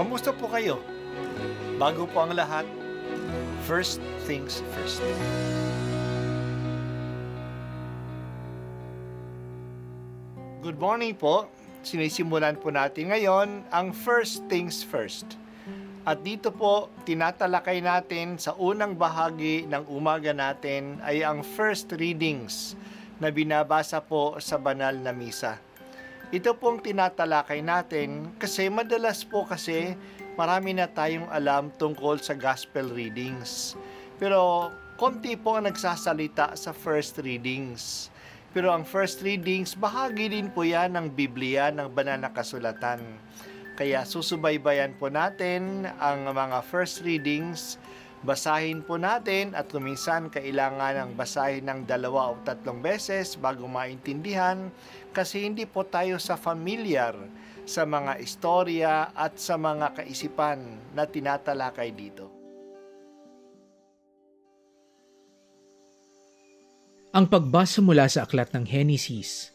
Kamusta po kayo? Bago po ang lahat, first things first. Good morning po. Sinisimulan po natin ngayon ang first things first. At dito po, tinatalakay natin sa unang bahagi ng umaga natin ay ang first readings na binabasa po sa banal na misa. Ito pong tinatalakay natin kasi madalas po kasi marami na tayong alam tungkol sa gospel readings. Pero konti po ang nagsasalita sa first readings. Pero ang first readings, bahagi din po yan ng Biblia, ng banal na kasulatan. Kaya susubaybayan po natin ang mga first readings, basahin po natin at kuminsan kailangan ng basahin ng 2 o 3 beses bago maintindihan kasi hindi po tayo familiar sa mga istorya at sa mga kaisipan na tinatalakay dito. Ang pagbasa mula sa aklat ng Henesis.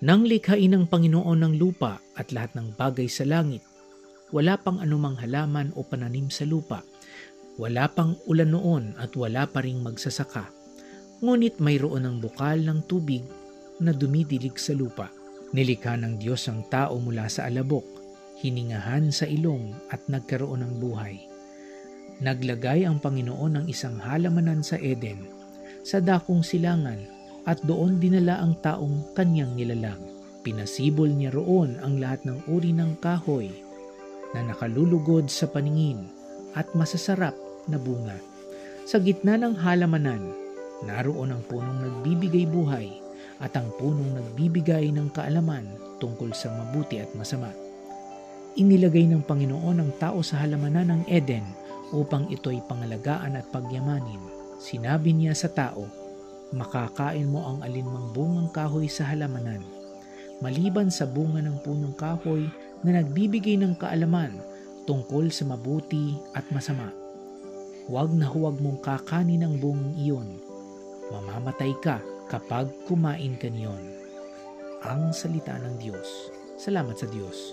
Nang likhain ng Panginoon ng lupa at lahat ng bagay sa langit, wala pang anumang halaman o pananim sa lupa. Wala pang ulan noon at wala pa ring magsasaka. Ngunit mayroon ang bukal ng tubig na dumidilig sa lupa. Nilikha ng Diyos ang tao mula sa alabok, hiningahan sa ilong at nagkaroon ng buhay. Naglagay ang Panginoon ng isang halamanan sa Eden, sa dakong silangan, at doon dinala ang taong kanyang nilalang. Pinasibol niya roon ang lahat ng uri ng kahoy na nakalulugod sa paningin at masasarap na bunga. Sa gitna ng halamanan, naroon ang punong nagbibigay buhay at ang punong nagbibigay ng kaalaman tungkol sa mabuti at masama. Inilagay ng Panginoon ang tao sa halamanan ng Eden upang ito'y pangalagaan at pagyamanin. Sinabi niya sa tao, makakain mo ang alinmang bungang kahoy sa halamanan, maliban sa bunga ng punong kahoy na nagbibigay ng kaalaman tungkol sa mabuti at masama. Huwag na huwag mong kakanin ang bungang iyon. Mamamatay ka kapag kumain ka niyon. Ang salita ng Diyos. Salamat sa Diyos.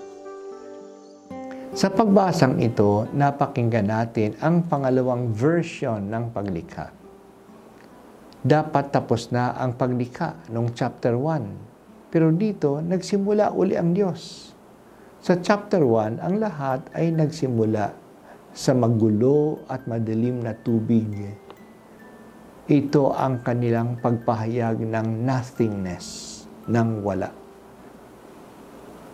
Sa pagbasang ito, napakinggan natin ang pangalawang version ng paglikha. Dapat tapos na ang paglikha noong chapter 1. Pero dito, nagsimula uli ang Diyos. Sa chapter 1, ang lahat ay nagsimula sa magulo at madilim na tubig. Ito ang kanilang pagpahayag ng nothingness, ng wala.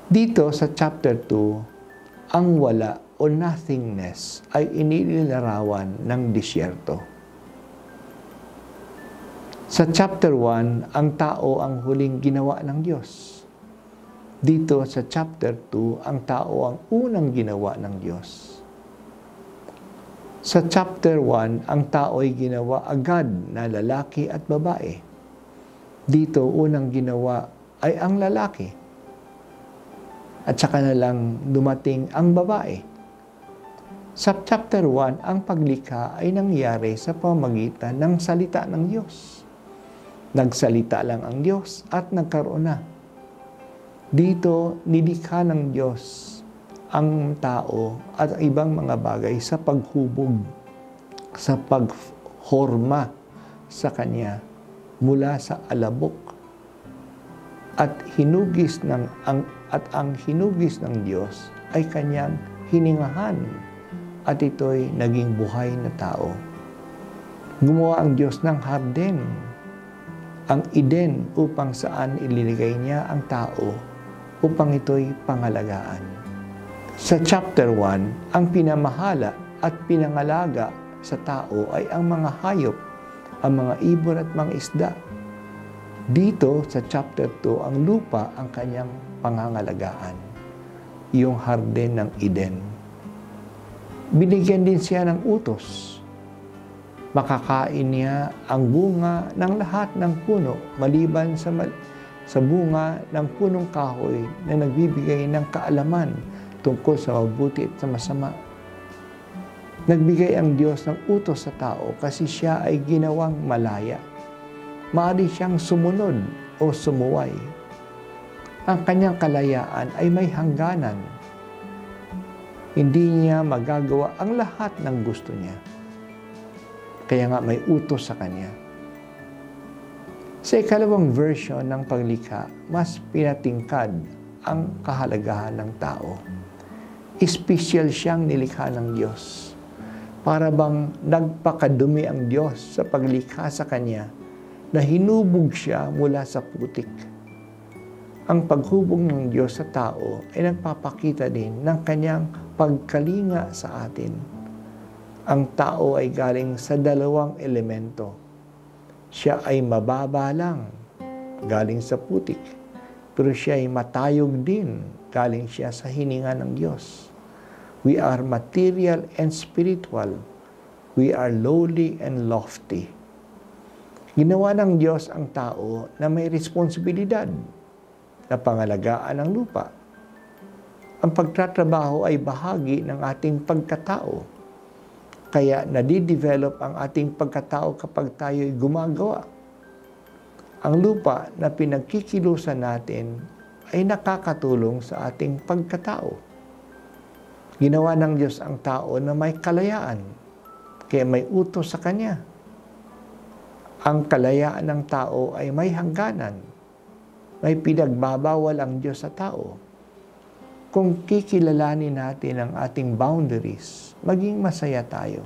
Dito sa chapter 2, ang wala o nothingness ay inilarawan ng disyerto. Sa chapter 1, ang tao ang huling ginawa ng Diyos. Dito sa chapter 2, ang tao ang unang ginawa ng Diyos. Sa chapter 1, ang tao ay ginawa agad na lalaki at babae. Dito, unang ginawa ay ang lalaki. At saka na lang dumating ang babae. Sa chapter 1, ang paglikha ay nangyari sa pamamagitan ng salita ng Diyos. Nagsalita lang ang Diyos at nagkaroon na. Dito, nilikha ng Diyos ang tao at ibang mga bagay sa paghubog, sa paghorma sa Kanya mula sa alabok. At ang hinugis ng Diyos ay Kanyang hiningahan at ito'y naging buhay na tao. Gumawa ang Diyos ng harden, ang Eden, upang saan ililigay niya ang tao upang ito'y pangalagaan. Sa chapter 1, ang pinamahala at pinangalaga sa tao ay ang mga hayop, ang mga ibon at mga isda. Dito sa chapter 2, ang lupa ang kanyang pangangalagaan, yung harden ng Eden. Binigyan din siya ng utos. Makakain niya ang bunga ng lahat ng puno, maliban sa bunga ng punong kahoy na nagbibigay ng kaalaman tungkol sa mabuti at sa masama. Nagbigay ang Diyos ng utos sa tao kasi siya ay ginawang malaya. Maaari siyang sumunod o sumuway. Ang kanyang kalayaan ay may hangganan. Hindi niya magagawa ang lahat ng gusto niya. Kaya nga may utos sa kanya. Sa ikalawang version ng paglikha, mas pinatingkad ang kahalagahan ng tao. Espesyal siyang nilikha ng Diyos. Para bang nagpakadumi ang Diyos sa paglikha sa kanya na hinubog siya mula sa putik. Ang paghubog ng Diyos sa tao ay nagpapakita din ng kanyang pagkalinga sa atin. Ang tao ay galing sa dalawang elemento. Siya ay mababa lang, galing sa putik. Pero siya ay matayog din, galing siya sa hininga ng Diyos. We are material and spiritual. We are lowly and lofty. Ginawa ng Diyos ang tao na may responsibilidad na pangalagaan ang lupa. Ang pagtatrabaho ay bahagi ng ating pagkatao. Kaya nadidevelop ang ating pagkatao kapag tayo'y gumagawa. Ang lupa na pinagkikilusan natin ay nakakatulong sa ating pagkatao. Ginawa ng Diyos ang tao na may kalayaan, kaya may utos sa Kanya. Ang kalayaan ng tao ay may hangganan. May pinagbabawal ang Diyos sa tao. Kung kikilalanin natin ang ating boundaries, maging masaya tayo.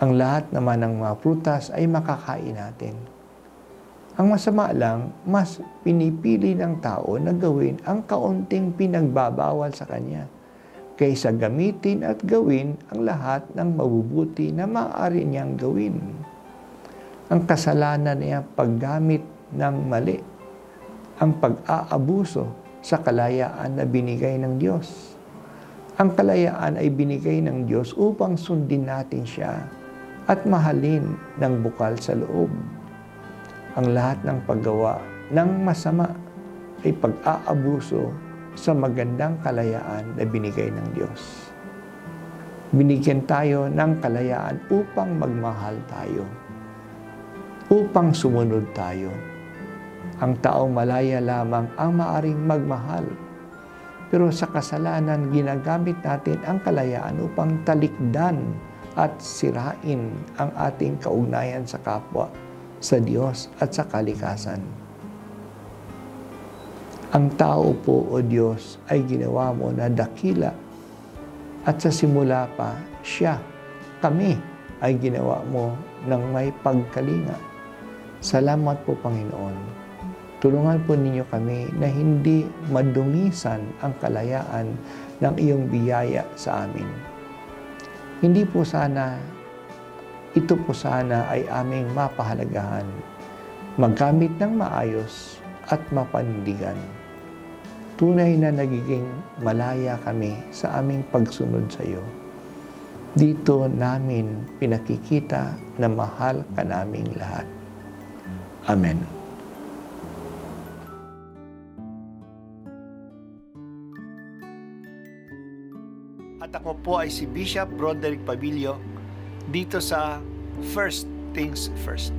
Ang lahat naman ng mga prutas ay makakain natin. Ang masama lang, mas pinipili ng tao na gawin ang kaunting pinagbabawal sa kanya kaysa gamitin at gawin ang lahat ng mabubuti na maaari niyang gawin. Ang kasalanan ay ang paggamit ng mali, ang pag-aabuso sa kalayaan na binigay ng Diyos. Ang kalayaan ay binigay ng Diyos upang sundin natin siya at mahalin ng bukal sa loob. Ang lahat ng paggawa ng masama ay pag-aabuso sa magandang kalayaan na binigay ng Diyos. Binigyan tayo ng kalayaan upang magmahal tayo, upang sumunod tayo. Ang taong malaya lamang ang maaring magmahal. Pero sa kasalanan, ginagamit natin ang kalayaan upang talikdan at sirain ang ating kaugnayan sa kapwa, sa Diyos at sa kalikasan. Ang tao po, O Diyos, ay ginawa mo na dakila at sa simula pa, siya, kami, ay ginawa mo ng may pagkalinga. Salamat po, Panginoon. Tulungan po ninyo kami na hindi madumisan ang kalayaan ng iyong biyaya sa amin. Ito po sana ay aming mapahalagahan, magamit ng maayos at mapanindigan. Tunay na nagiging malaya kami sa aming pagsunod sa iyo. Dito namin pinakikita na mahal ka naming lahat. Amen. At ako po ay si Bishop Broderick Pabilio dito sa First Things First.